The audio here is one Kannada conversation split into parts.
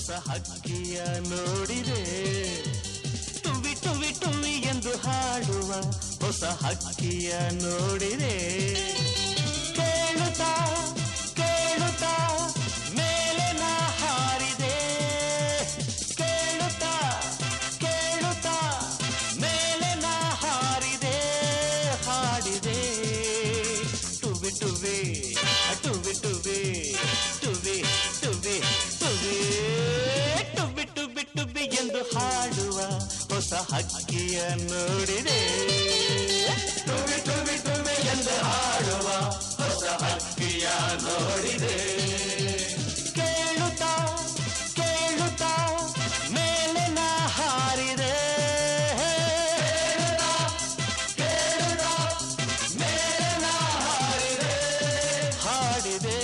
ಹೊಸ ಹಕ್ಕಿಯ ನೋಡಿದೆ. ಟುವಿ ಟುವಿ ಟುವಿ ಎಂದು ಹಾಡುವ ಹೊಸ ಹಕ್ಕಿಯ ನೋಡಿದೆ. ಕೇಳುತ್ತಾ ಕೇಳುತ್ತಾ ಮೇಲೆ ನಾ ಹಾರಿದೆ. ಕೇಳುತ್ತಾ ಕೇಳುತ್ತಾ ಮೇಲೆ ನಾ ಹಾರಿದೆ. ಹಾಡಿದೆ ಟುವಿ ಟುವಿ ಟುವಿ ಟುವಿ ಟುವಿ ಟುವಿ ಟುವಿ ಟುವಿ ಟುವಿ ಟುವಿ ಎಂದು ಹಾಡುವ ಹೊಸ ಹಕ್ಕಿಯ ನೋಡಿದೆ. ಟುವಿ ಟುವಿ ಟುವಿ ಎಂದು ಹಾಡುವ ಹೊಸ ಹಕ್ಕಿಯ ನೋಡಿದೆ. ಕೇಳುತ್ತಾ ಕೇಳುತ್ತಾ ಮೇಲೆ ನಾ ಹಾರಿದೆ. ಕೇಳುತ್ತಾ ಮೇಲೆ ನಾ ಹಾರಿದೆ. ಹಾಡಿದೆ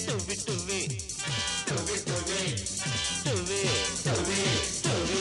ಟುವಿ ಟುವಿ ಟುವಿ ಟುವಿ ಟುವಿ ಟುವಿ ಟುವಿ.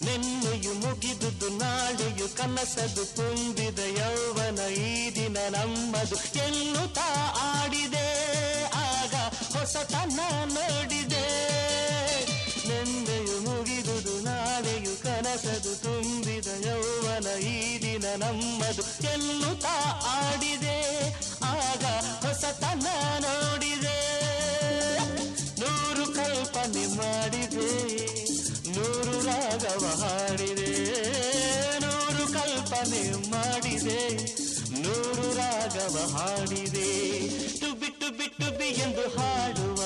ನಿನ್ನೆಯು ಮುಗಿದುದು ನಾಳೆಯು ಕನಸದು ತುಂಬಿದ ಯೌವನ ಈ ದಿನ ನಮ್ಮದು ಎನ್ನುತ್ತಾ ಆಡಿದೆ. ಆಗ ಹೊಸತನ ನೋಡಿದೆ. ನಿನ್ನೆಯು ಮುಗಿದುದು ನಾಳೆಯು ಕನಸದು ತುಂಬಿದ ಯೌವನ ಈ ದಿನ ನಮ್ಮದು ಎನ್ನುತ್ತಾ ಆಡಿದೆ. ಆಗ ಹೊಸತನ ನೋಡಿದೆ. ನೂರು ಕಲ್ಪನೆ ಮಾಡಿದೆ. ನೂರು ರಾಗವ ಹಾಡಿದೆ. ನೂರು ಕಲ್ಪನೆ ಮಾಡಿದೆ. ನೂರು ರಾಗವ ಹಾಡಿದೆ. ಟುಬಿ ಟುಬಿ ಟುಬಿ ಎಂದು ಹಾಡುವ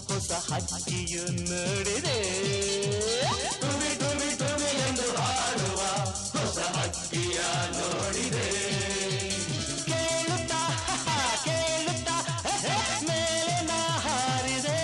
ಹೊಸ ಹಕ್ಕಿಯು ನೋಡಿದೆ. ಟುಬಿ ಟುಬಿ ಟುಬಿ ಎಂದು ಹಾಡುವ ಹೊಸ ಹಕ್ಕಿಯ ನೋಡಿದೆ. ಕೇಳುತ್ತಾ ಕೇಳುತ್ತಾ ಮೇಲೆ ನಾ ಹಾರಿದೆ.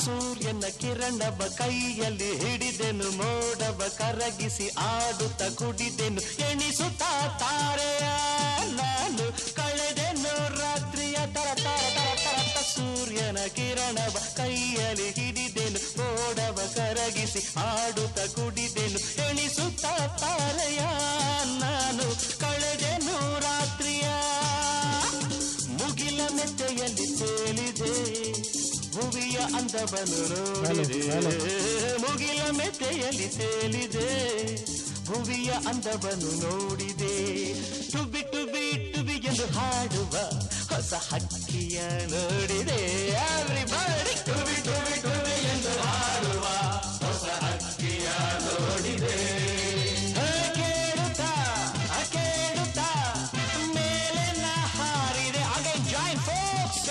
ಸೂರ್ಯನ ಕಿರಣವ ಕೈಯಲ್ಲಿ ಹಿಡಿದೆನು. ಮೋಡವ ಕರಗಿಸಿ ಆಡುತ್ತ ಕುಡಿದೆನು. ಎಣಿಸುತ್ತಾ ತಾರೆಯ ನಾನು ಕಳೆದೆನು ರಾತ್ರಿಯ ತರ ತರ ತರ ತರ. ಸೂರ್ಯನ ಕಿರಣವ ಕೈಯಲ್ಲಿ ಹಿಡಿದೆನು. ಮೋಡವ ಕರಗಿಸಿ ಆಡುತ್ತ ಕುಡಿದೆನು. ಎಣಿಸುತ್ತಾ ತಾರೆಯ ನಾನು ಕಳೆದೆನು ರಾತ್ರಿಯ. ಮುಗಿಲ ಮೆಚ್ಚೆಯಲ್ಲಿ ತೇಲಿದೆ. ಭುವಿಯ ಅಂದವನ್ನು ನೋಡಿದೆ. ಮುಗಿಲ ಮೆಚ್ಚೆಯಲ್ಲಿ ತೇಲಿದೆ. ಭುವಿಯ ಅಂದವನ್ನು ನೋಡಿದೆ. ಟುಬಿ ಟುಬಿ ಟುಬಿ ಎಂದು ಹಾಡುವ ಹೊಸ ಹಕ್ಕಿಯ ನೋಡಿದೆ. ಎವ್ರಿಬಡಿ ಟುಬಿ ಟುಬಿ ಟುಬಿ ಎಂದು ಹಾಡುವ ಹೊಸ ಹಕ್ಕಿಯ ನೋಡಿದೆ. ಕೇಳುತ್ತಾ ಕೇಳುತ್ತಾ ಮೇಲೆ ನಾ ಹಾರಿದೆ. Again join folks.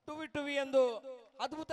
ಟುವಿ ಟುವಿ ಎಂದು ಅದ್ಭುತ